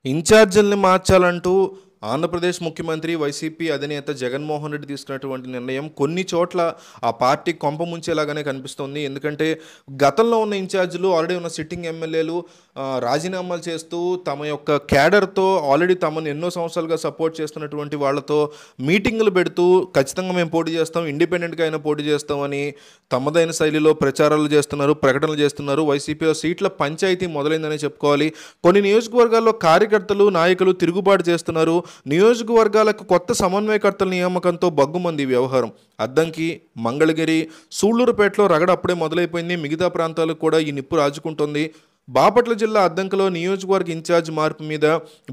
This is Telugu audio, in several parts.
ఇన్ఛార్జీలని మార్చాలంటూ ఆంధ్రప్రదేశ్ ముఖ్యమంత్రి వైసీపీ అధినేత జగన్మోహన్ రెడ్డి తీసుకున్నటువంటి నిర్ణయం కొన్ని చోట్ల ఆ పార్టీ కొంప ముంచేలాగానే కనిపిస్తోంది. ఎందుకంటే గతంలో ఉన్న ఇన్ఛార్జీలు ఆల్రెడీ ఉన్న సిట్టింగ్ ఎమ్మెల్యేలు రాజీనామాలు చేస్తూ తమ యొక్క క్యాడర్తో ఆల్రెడీ తమను ఎన్నో సంవత్సరాలుగా సపోర్ట్ చేస్తున్నటువంటి వాళ్ళతో మీటింగులు పెడుతూ ఖచ్చితంగా మేము పోటీ చేస్తాం, ఇండిపెండెంట్గా అయినా పోటీ చేస్తామని తమదైన శైలిలో ప్రచారాలు చేస్తున్నారు, ప్రకటనలు చేస్తున్నారు. వైసీపీలో సీట్ల పంచాయతీ మొదలైందని చెప్పుకోవాలి. కొన్ని నియోజకవర్గాల్లో కార్యకర్తలు నాయకులు తిరుగుబాటు చేస్తున్నారు. నియోజకవర్గాలకు కొత్త సమన్వయకర్తల నియామకంతో బగ్గుమంది వ్యవహారం. అద్దంకి, మంగళగిరి, సూళ్లూరుపేటలో రగడ అప్పుడే మొదలైపోయింది. మిగతా ప్రాంతాలకు కూడా ఈ నిప్పు రాజుకుంటోంది. బాపట్ల జిల్లా అద్దంకిలో నియోజకవర్గ ఇన్ఛార్జ్ మార్పు మీద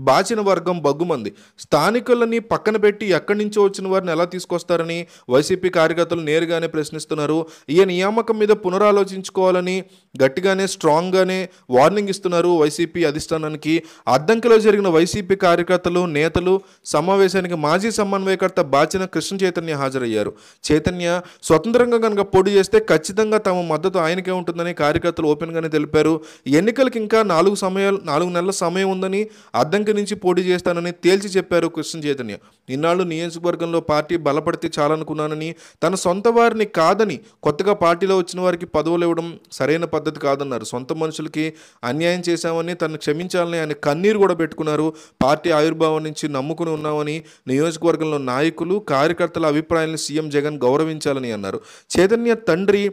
బాచిన వర్గం బగ్గుమంది. స్థానికులని పక్కన పెట్టి ఎక్కడి నుంచో వచ్చిన వారిని ఎలా తీసుకొస్తారని వైసీపీ కార్యకర్తలు నేరుగానే ప్రశ్నిస్తున్నారు. ఈ నియామకం మీద పునరాలోచించుకోవాలని గట్టిగానే స్ట్రాంగ్గానే వార్నింగ్ ఇస్తున్నారు వైసీపీ అధిష్టానానికి. అద్దంకిలో జరిగిన వైసీపీ కార్యకర్తలు నేతలు సమావేశానికి మాజీ సమన్వయకర్త బాచిన కృష్ణ చైతన్య హాజరయ్యారు. చైతన్య స్వతంత్రంగా కనుక పోటీ చేస్తే ఖచ్చితంగా తమ మద్దతు ఆయనకే ఉంటుందని కార్యకర్తలు ఓపెన్గానే తెలిపారు. ఎన్నికలకు ఇంకా 4 నెలల సమయం ఉందని, అద్దంకి నుంచి పోటీ చేస్తానని తేల్చి చెప్పారు కృష్ణ చైతన్య. ఇన్నాళ్ళు నియోజకవర్గంలో పార్టీ బలపడితే చాలనుకున్నానని, తన సొంత వారిని కాదని కొత్తగా పార్టీలో వచ్చిన వారికి పదవులు ఇవ్వడం సరైన పద్ధతి కాదన్నారు. సొంత మనుషులకి అన్యాయం చేశామని తనను క్షమించాలని ఆయన కన్నీరు కూడా పెట్టుకున్నారు. పార్టీ ఆవిర్భావం నుంచి నమ్ముకుని ఉన్నామని, నియోజకవర్గంలో నాయకులు కార్యకర్తల అభిప్రాయాలను సీఎం జగన్ గౌరవించాలని అన్నారు. చైతన్య తండ్రి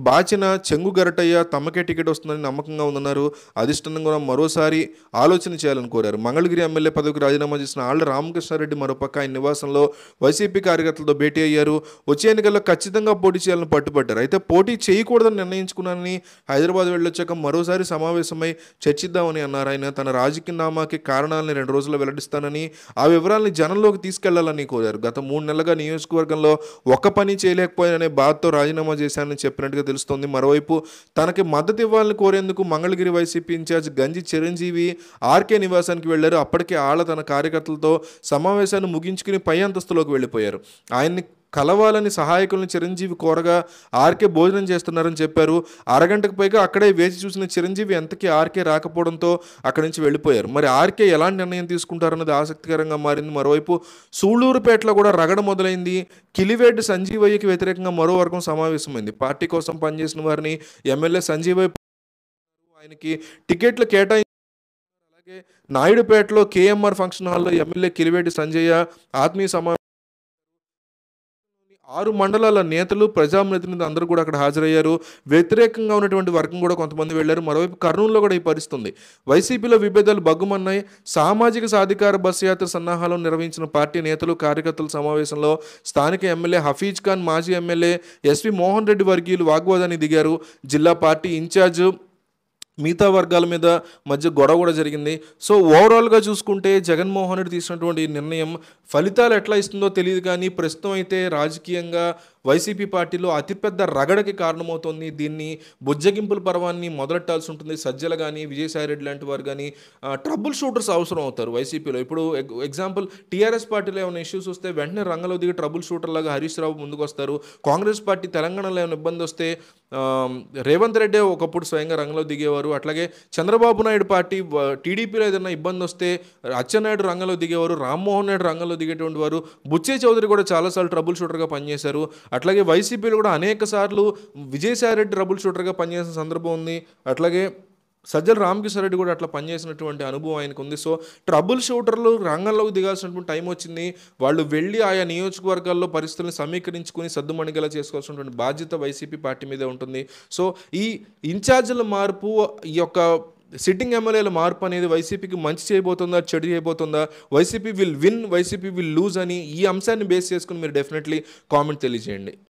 బాచిన చెంగు గరటయ్య తమకే టికెట్ వస్తుందని నమ్మకంగా ఉందన్నారు. అధిష్టానం కూడా మరోసారి ఆలోచన చేయాలని కోరారు. మంగళగిరి ఎమ్మెల్యే పదవికి రాజీనామా చేసిన ఆళ్ల రామకృష్ణారెడ్డి మరోపక్క ఆయన నివాసంలో వైసీపీ కార్యకర్తలతో భేటీ అయ్యారు. వచ్చే ఎన్నికల్లో ఖచ్చితంగా పోటీ చేయాలని పట్టుబట్టారు. అయితే పోటీ చేయకూడదని నిర్ణయించుకున్నానని హైదరాబాద్ వెళ్ళొచ్చాక మరోసారి సమావేశమై చర్చిద్దామని అన్నారు. ఆయన తన రాజకీయనామాకి కారణాలని 2 రోజుల్లో వెల్లడిస్తానని, ఆ వివరాలని జనంలోకి తీసుకెళ్లాలని కోరారు. గత 3 నెలలుగా నియోజకవర్గంలో ఒక్క పని చేయలేకపోయాననే బాధతో రాజీనామా చేశానని చెప్పినట్టుగా తెలుస్తోంది. మరోవైపు తనకి మద్దతు ఇవ్వాలని కోరేందుకు మంగళగిరి వైసీపీ ఇన్ఛార్జ్ గంజి చిరంజీవి ఆర్కే నివాసానికి వెళ్లారు. అప్పటికే ఆళ్ల తన కార్యకర్తలతో సమావేశాన్ని ముగించుకుని పై అంతస్తులోకి వెళ్లిపోయారు. ఆయన్ని కలవాలని సహాయకులను చిరంజీవి కోరగా ఆర్కే భోజనం చేస్తున్నారని చెప్పారు. అరగంటకు పైగా అక్కడే వేచి చూసిన చిరంజీవి ఎంతకీ ఆర్కే రాకపోవడంతో అక్కడి నుంచి వెళ్ళిపోయారు. మరి ఆర్కే ఎలాంటి నిర్ణయం తీసుకుంటారన్నది ఆసక్తికరంగా మారింది. మరోవైపు సూళ్లూరుపేటలో కూడా రగడ మొదలైంది. కిలివేటి సంజీవయ్యకి వ్యతిరేకంగా మరో వర్గం సమావేశమైంది. పార్టీ కోసం పనిచేసిన వారిని ఎమ్మెల్యే సంజీవయ్య ఆయనకి టికెట్లు కేటాయించారు. అలాగే నాయుడుపేటలో కేఎంఆర్ ఫంక్షన్ హాల్లో ఎమ్మెల్యే కిలివేటి సంజయ్య ఆత్మీయ సమావేశం 6 మండలాల నేతలు ప్రజాప్రతినిధులు అందరూ కూడా అక్కడ హాజరయ్యారు. వ్యతిరేకంగా ఉన్నటువంటి వర్గం కూడా కొంతమంది వెళ్లారు. మరోవైపు కర్నూలులో కూడా ఈ పరిస్థితి ఉంది. వైసీపీలో విభేదాలు బగ్గుమన్నాయి. సామాజిక సాధికార బస్సు యాత్ర సన్నాహాలను నిర్వహించిన పార్టీ నేతలు కార్యకర్తల సమావేశంలో స్థానిక ఎమ్మెల్యే హఫీజ్ ఖాన్, మాజీ ఎమ్మెల్యే ఎస్వి మోహన్ రెడ్డి వర్గీయులు వాగ్వాదానికి దిగారు. జిల్లా పార్టీ ఇన్ఛార్జ్ మిగతా వర్గాల మీద మధ్య గొడవ కూడా జరిగింది. సో ఓవరాల్గా చూసుకుంటే జగన్మోహన్ రెడ్డి తీసుకున్నటువంటి నిర్ణయం ఫలితాలు ఎట్లా ఇస్తుందో తెలియదు, కానీ ప్రస్తుతం అయితే రాజకీయంగా వైసీపీ పార్టీలో అతిపెద్ద రగడకి కారణమవుతోంది. దీన్ని బుజ్జగింపుల పర్వాన్ని మొదలెట్టాల్సి ఉంటుంది. సజ్జల కానీ విజయసాయిరెడ్డి లాంటి వారు కానీ ట్రబుల్ షూటర్స్ అవసరం అవుతారు వైసీపీలో. ఇప్పుడు ఎగ్జాంపుల్ టీఆర్ఎస్ పార్టీలో ఏమైనా ఇష్యూస్ వస్తే వెంటనే రంగంలో దిగి ట్రబుల్ షూటర్ లాగా హరీష్ రావు ముందుకు వస్తారు. కాంగ్రెస్ పార్టీ తెలంగాణలో ఏమైనా ఇబ్బంది వస్తే రేవంత్ రెడ్డి ఒకప్పుడు స్వయంగా రంగంలో దిగేవారు. అట్లాగే చంద్రబాబు నాయుడు పార్టీ టీడీపీలో ఏదైనా ఇబ్బంది వస్తే అచ్చెన్నాయుడు రంగంలో దిగేవారు, రామ్మోహన్ నాయుడు రంగంలో దిగేటువంటి వారు. బుచ్చే చౌదరి కూడా చాలాసార్లు ట్రబుల్ షూటర్గా పనిచేశారు. అట్లాగే వైసీపీలో కూడా అనేక సార్లు విజయసాయిరెడ్డి ట్రబుల్ షూటర్గా పనిచేసిన సందర్భం ఉంది. అట్లాగే సజ్జల రామకృష్ణారెడ్డి కూడా అట్లా పనిచేసినటువంటి అనుభవం ఆయనకు ఉంది. సో ట్రబుల్ షూటర్లు రంగంలోకి దిగాల్సినటువంటి టైం వచ్చింది. వాళ్ళు వెళ్ళి ఆయా నియోజకవర్గాల్లో పరిస్థితులను సమీకరించుకుని సద్దుమణిగేలా చేసుకోవాల్సినటువంటి బాధ్యత వైసీపీ పార్టీ మీదే ఉంటుంది. సో ఈ ఇన్ఛార్జీల మార్పు, ఈ యొక్క సిట్టింగ్ ఎమ్మెల్యేల మార్పు అనేది వైసీపీకి మంచి చేయబోతుందా, చెడు చేయబోతుందా, YCP will win, YCP will lose అని ఈ అంశాన్ని బేస్ చేసుకుని మీరు డెఫినెట్లీ కామెంట్ తెలియజేయండి.